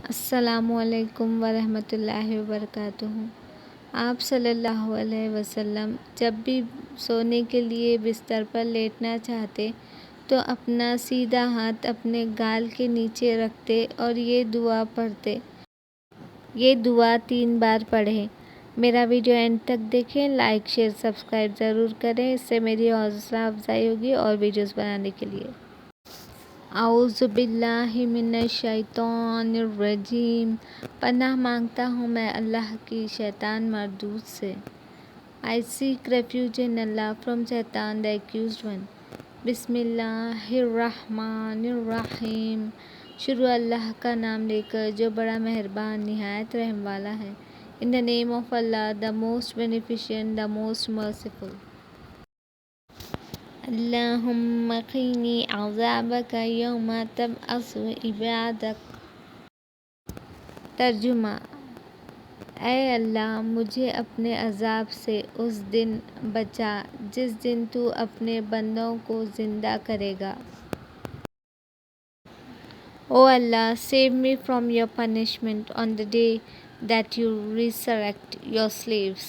السلام علیکم ورحمۃ اللہ وبرکاتہ۔ آپ صلی اللہ علیہ وسلم جب بھی سونے کے لیے بستر پر لیٹنا چاہتے تو اپنا سیدھا ہاتھ اپنے گال کے نیچے رکھتے اور یہ دعا پڑھتے۔ یہ دعا 3 بار پڑھیں۔ میرا ویڈیو اینڈ تک دیکھیں، لائک شیئر سبسکرائب ضرور کریں، اس سے میری حوصلہ افزائی ہوگی اور ویڈیوز بنانے کے لیے۔ اعوذ باللہ من الشیطان الرجیم۔ پناہ مانگتا ہوں میں اللہ کی شیطان مردود سے۔ I seek refuge in Allah from Shaitan the accused one۔ بسم اللہ الرحمن الرحیم۔ شروع اللہ کا نام لے کر جو بڑا مہربان نہایت رحم والا ہے۔ In the name of Allah, the most beneficent, the most merciful۔ اللہم قینی عذابک یوم تبعث عبادک۔ ترجمہ: اے اللہ مجھے اپنے عذاب سے اس دن بچا جس دن تو اپنے بندوں کو زندہ کرے گا۔ O Allah, save me from your punishment on the day that you resurrect your slaves۔